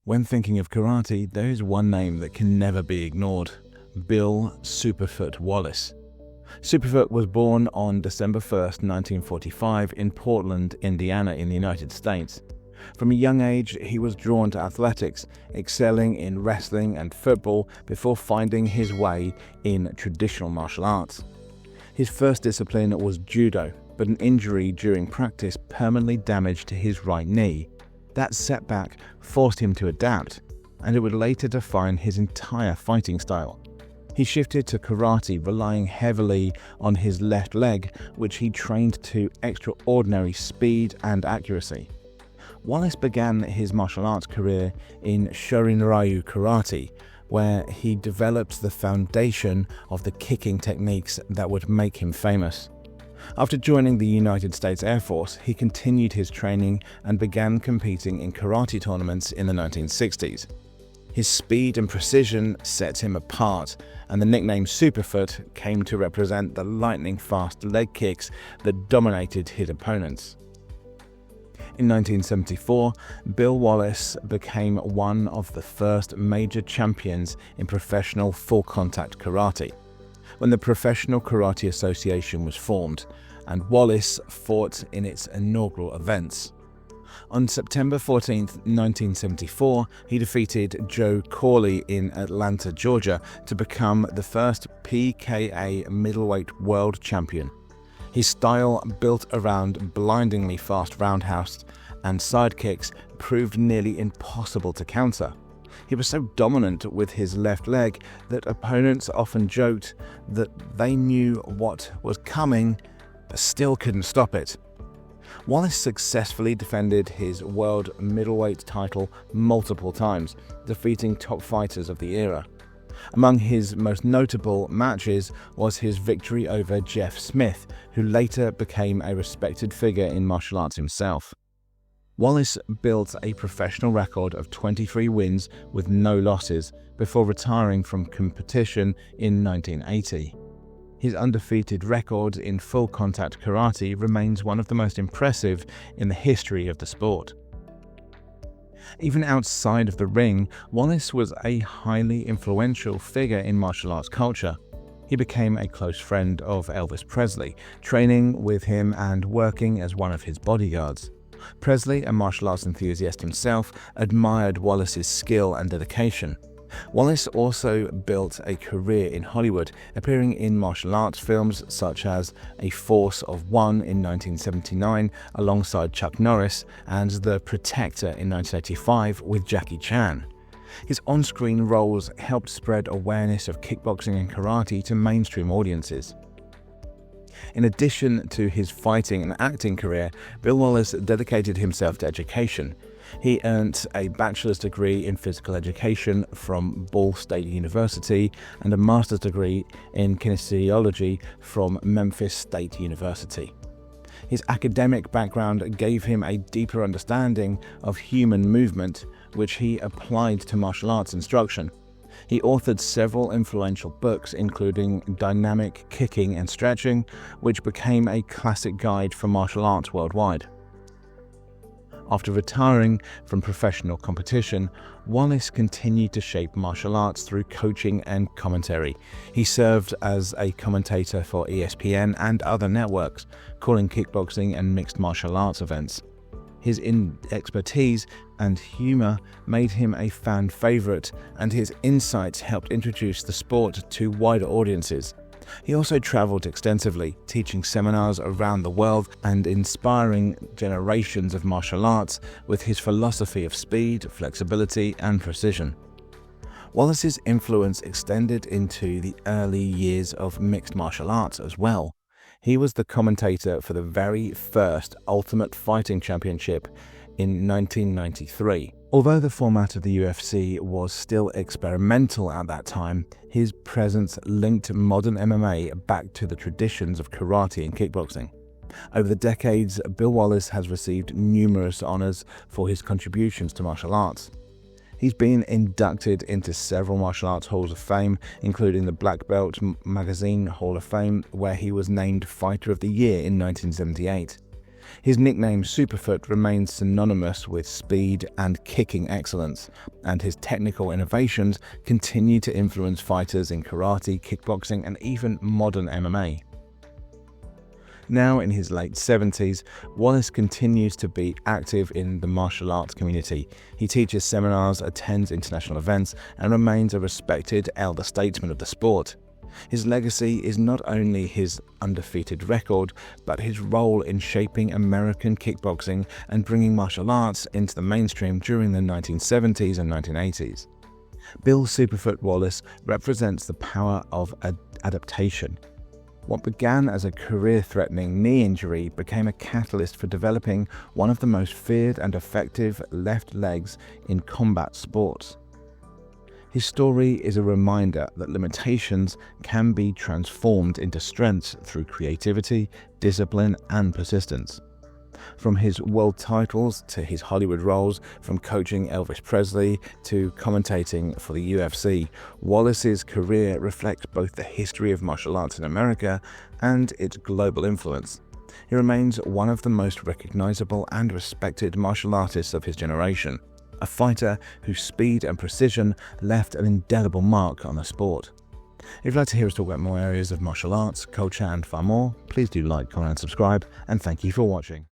When thinking of karate, there is one name that can never be ignored: Bill Superfoot Wallace. Superfoot was born on December 1st, 1945 in Portland, Indiana in the United States. From a young age, he was drawn to athletics, excelling in wrestling and football before finding his way in traditional martial arts. His first discipline was judo, but an injury during practice permanently damaged his right knee. That setback forced him to adapt, and it would later define his entire fighting style. He shifted to karate, relying heavily on his left leg, which he trained to extraordinary speed and accuracy. Wallace began his martial arts career in Shorin-ryu karate, where he developed the foundation of the kicking techniques that would make him famous. After joining the United States Air Force, he continued his training and began competing in karate tournaments in the 1960s. His speed and precision set him apart, and the nickname Superfoot came to represent the lightning-fast leg kicks that dominated his opponents. In 1974, Bill Wallace became one of the first major champions in professional full-contact karate, when the Professional Karate Association was formed, and Wallace fought in its inaugural events. On September 14, 1974, he defeated Joe Corley in Atlanta, Georgia, to become the first PKA middleweight world champion. His style, built around blindingly fast roundhouse and side kicks, proved nearly impossible to counter. He was so dominant with his left leg that opponents often joked that they knew what was coming but still couldn't stop it. Wallace successfully defended his world middleweight title multiple times, defeating top fighters of the era. Among his most notable matches was his victory over Jeff Smith, who later became a respected figure in martial arts himself. Wallace built a professional record of 23 wins with no losses before retiring from competition in 1980. His undefeated record in full-contact karate remains one of the most impressive in the history of the sport. Even outside of the ring, Wallace was a highly influential figure in martial arts culture. He became a close friend of Elvis Presley, training with him and working as one of his bodyguards. Presley, a martial arts enthusiast himself, admired Wallace's skill and dedication. Wallace also built a career in Hollywood, appearing in martial arts films such as A Force of One in 1979 alongside Chuck Norris and The Protector in 1985 with Jackie Chan. His on-screen roles helped spread awareness of kickboxing and karate to mainstream audiences. In addition to his fighting and acting career, Bill Wallace dedicated himself to education. He earned a bachelor's degree in physical education from Ball State University and a master's degree in kinesiology from Memphis State University. His academic background gave him a deeper understanding of human movement, which he applied to martial arts instruction. He authored several influential books, including Dynamic Kicking and Stretching, which became a classic guide for martial arts worldwide. After retiring from professional competition, Wallace continued to shape martial arts through coaching and commentary. He served as a commentator for ESPN and other networks, calling kickboxing and mixed martial arts events. His expertise and humor made him a fan favorite, and his insights helped introduce the sport to wider audiences. He also traveled extensively, teaching seminars around the world and inspiring generations of martial arts with his philosophy of speed, flexibility, and precision. Wallace's influence extended into the early years of mixed martial arts as well. He was the commentator for the very first Ultimate Fighting Championship in 1993. Although the format of the UFC was still experimental at that time, his presence linked modern MMA back to the traditions of karate and kickboxing. Over the decades, Bill Wallace has received numerous honors for his contributions to martial arts. He's been inducted into several martial arts halls of fame, including the Black Belt Magazine Hall of Fame, where he was named Fighter of the Year in 1978. His nickname Superfoot remains synonymous with speed and kicking excellence, and his technical innovations continue to influence fighters in karate, kickboxing, and even modern MMA. Now in his late 70s, Wallace continues to be active in the martial arts community. He teaches seminars, attends international events, and remains a respected elder statesman of the sport. His legacy is not only his undefeated record, but his role in shaping American kickboxing and bringing martial arts into the mainstream during the 1970s and 1980s. Bill Superfoot Wallace represents the power of adaptation. What began as a career-threatening knee injury became a catalyst for developing one of the most feared and effective left legs in combat sports. His story is a reminder that limitations can be transformed into strengths through creativity, discipline, and persistence. From his world titles to his Hollywood roles, from coaching Elvis Presley to commentating for the UFC, Wallace's career reflects both the history of martial arts in America and its global influence. He remains one of the most recognizable and respected martial artists of his generation, a fighter whose speed and precision left an indelible mark on the sport. If you'd like to hear us talk about more areas of martial arts, culture, and far more, please do like, comment, and subscribe, and thank you for watching.